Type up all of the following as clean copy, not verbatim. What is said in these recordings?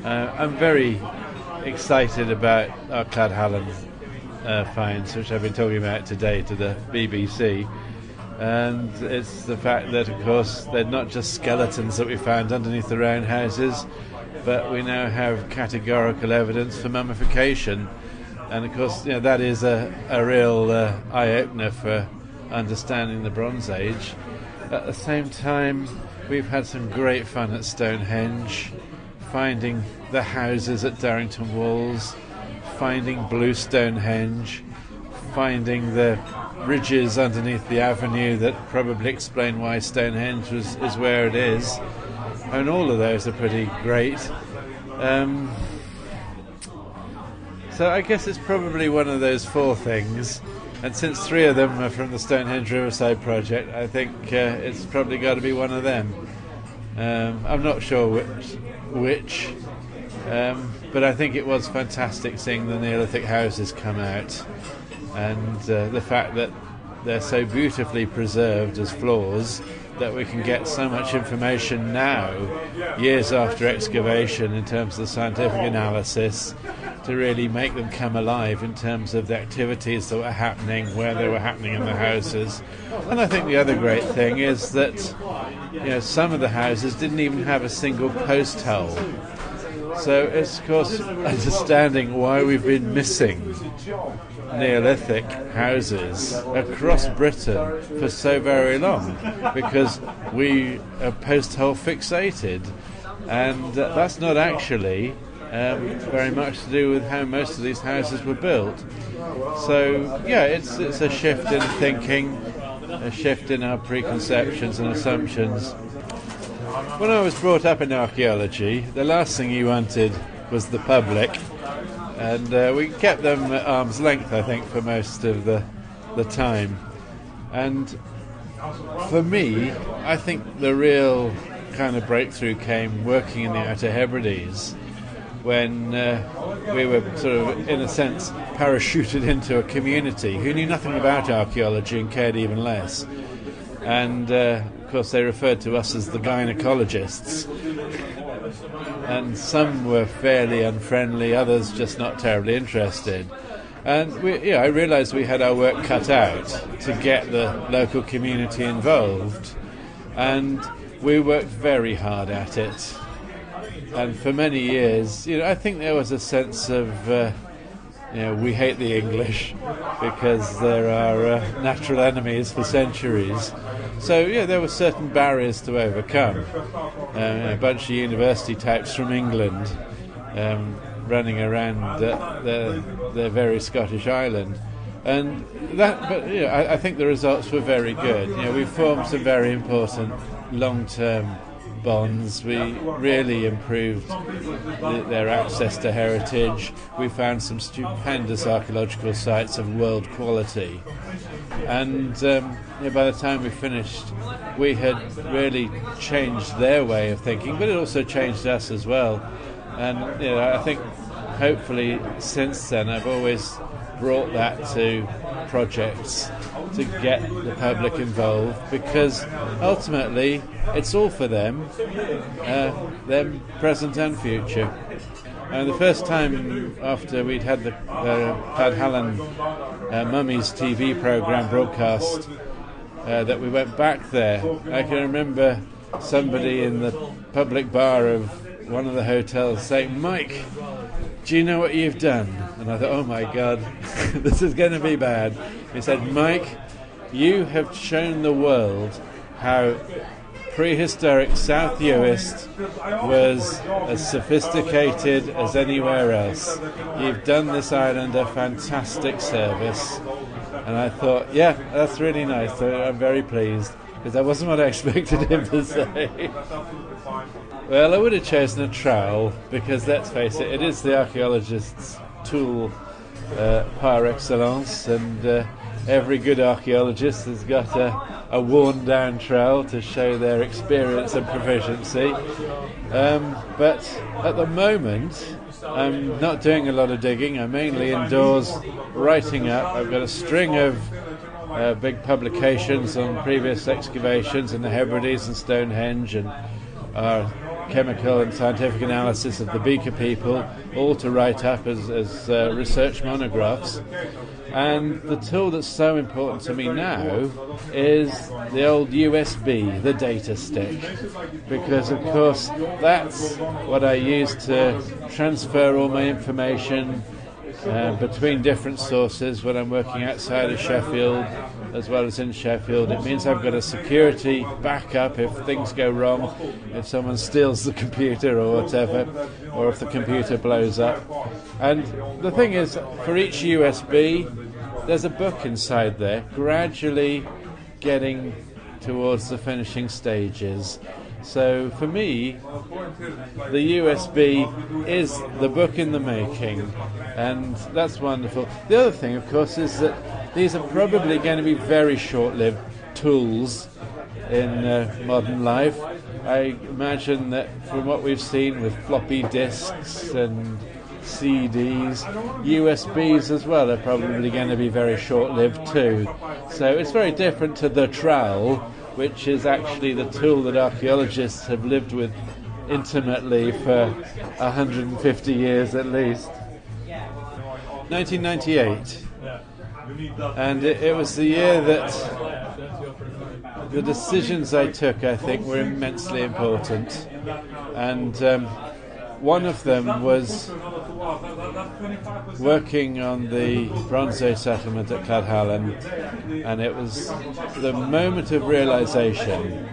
I'm very excited about our Cadhallen finds, which I've been talking about today to the BBC. And it's the fact that, of course, they're not just skeletons that we found underneath the round houses, but we now have categorical evidence for mummification. And, of course, that is a real eye-opener for understanding the Bronze Age. At the same time, we've had some great fun at Stonehenge, finding the houses at Darrington Walls, finding Blue Stonehenge, finding the ridges underneath the avenue that probably explain why Stonehenge is where it is. And all of those are pretty great. So I guess it's probably one of those four things. And since three of them are from the Stonehenge Riverside project, I think it's probably got to be one of them. I'm not sure which, but I think it was fantastic seeing the Neolithic houses come out, and the fact that they're so beautifully preserved as floors that we can get so much information now, years after excavation, in terms of the scientific analysis, to really make them come alive in terms of the activities that were happening, where they were happening in the houses. And I think the other great thing is that some of the houses didn't even have a single post hole. So it's, of course, understanding why we've been missing Neolithic houses across Britain for so very long, because we are post hole fixated, and that's not actually very much to do with how most of these houses were built. So it's a shift in thinking, a shift in our preconceptions and assumptions. When I was brought up in archaeology, the last thing you wanted was the public, and we kept them at arm's length, I think, for most of the time. And for me, I think the real kind of breakthrough came working in the Outer Hebrides, when we were sort of, in a sense, parachuted into a community who knew nothing about archaeology and cared even less. And, of course, they referred to us as the gynecologists. And some were fairly unfriendly, others just not terribly interested. And I realised we had our work cut out to get the local community involved. And we worked very hard at it. And for many years, I think there was a sense of, we hate the English because they're our natural enemies for centuries. So, there were certain barriers to overcome. A bunch of university types from England running around their very Scottish island. And I think the results were very good. We formed some very important long-term bonds. We really improved their access to heritage. We found some stupendous archaeological sites of world quality. And by the time we finished, we had really changed their way of thinking, but it also changed us as well. And I think hopefully since then I've always brought that to projects to get the public involved, because ultimately it's all for them present and future. And the first time after we'd had the Cadhallen Mummies TV programme broadcast that we went back there, I can remember somebody in the public bar of one of the hotels saying, "Mike, do you know what you've done?" And I thought, oh my God, this is going to be bad. He said, "Mike, you have shown the world how prehistoric South Uist was as sophisticated as anywhere else. You've done this island a fantastic service." And I thought, yeah, that's really nice. So I'm very pleased, because that wasn't what I expected him to say. Well, I would have chosen a trowel, because let's face it, it is the archaeologist's tool par excellence, and every good archaeologist has got a worn-down trowel to show their experience and proficiency. But at the moment, I'm not doing a lot of digging. I'm mainly indoors writing up. I've got a string of big publications on previous excavations in the Hebrides and Stonehenge, and our chemical and scientific analysis of the Beaker people, all to write up as research monographs. And the tool that's so important to me now is the old USB, the data stick, because of course that's what I use to transfer all my information between different sources when I'm working outside of Sheffield as well as in Sheffield. It means I've got a security backup if things go wrong, if someone steals the computer or whatever, or if the computer blows up. And the thing is, for each USB, there's a book inside there, gradually getting towards the finishing stages. So for me, the USB is the book in the making, and that's wonderful. The other thing, of course, is that these are probably going to be very short-lived tools in modern life. I imagine that from what we've seen with floppy disks and CDs, USBs as well are probably going to be very short-lived too. So it's very different to the trowel, which is actually the tool that archaeologists have lived with intimately for 150 years at least. 1998, and it was the year that the decisions I took, I think, were immensely important, and one of them was working on the Bronze Age settlement at Cladhallen, and it was the moment of realization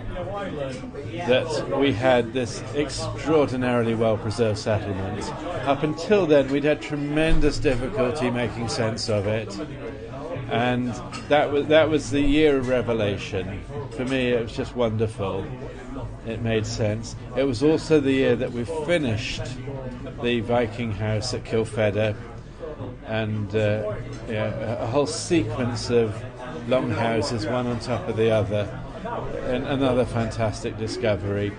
that we had this extraordinarily well-preserved settlement. Up until then, we'd had tremendous difficulty making sense of it, and that was the year of revelation. For me, it was just wonderful. It made sense. It was also the year that we finished the Viking house at Kilfedder, and a whole sequence of longhouses, one on top of the other, and another fantastic discovery.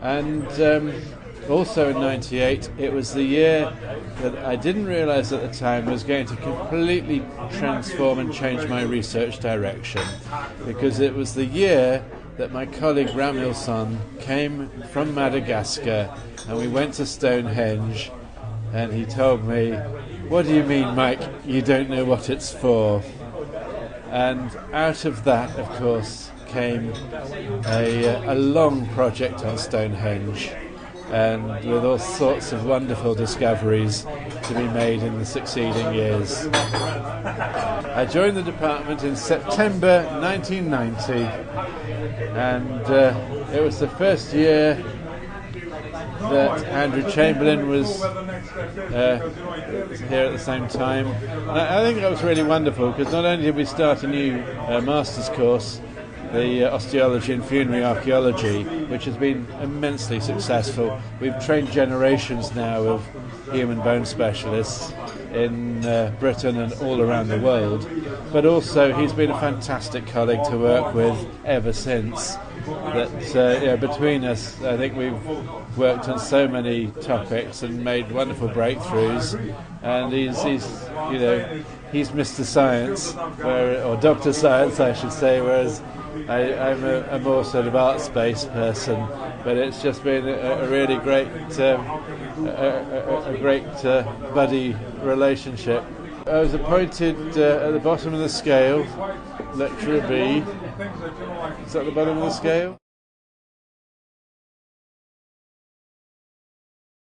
And also in '98, it was the year that I didn't realise at the time was going to completely transform and change my research direction, because it was the year that my colleague Ramilson came from Madagascar, and we went to Stonehenge, and he told me, "What do you mean, Mike, you don't know what it's for?" And out of that, of course, came a long project on Stonehenge, and with all sorts of wonderful discoveries to be made in the succeeding years. I joined the department in September 1990, and it was the first year that Andrew Chamberlain was here at the same time. And I think that was really wonderful, because not only did we start a new master's course, the osteology and funerary archaeology, which has been immensely successful. We've trained generations now of human bone specialists in Britain and all around the world, but also he's been a fantastic colleague to work with ever since. That between us, I think we've worked on so many topics and made wonderful breakthroughs, and he's Mr. Science, or Dr. Science I should say, whereas I'm a more sort of arts-based person. But it's just been a really great buddy relationship. I was appointed at the bottom of the scale, lecturer B. Is that the bottom of the scale?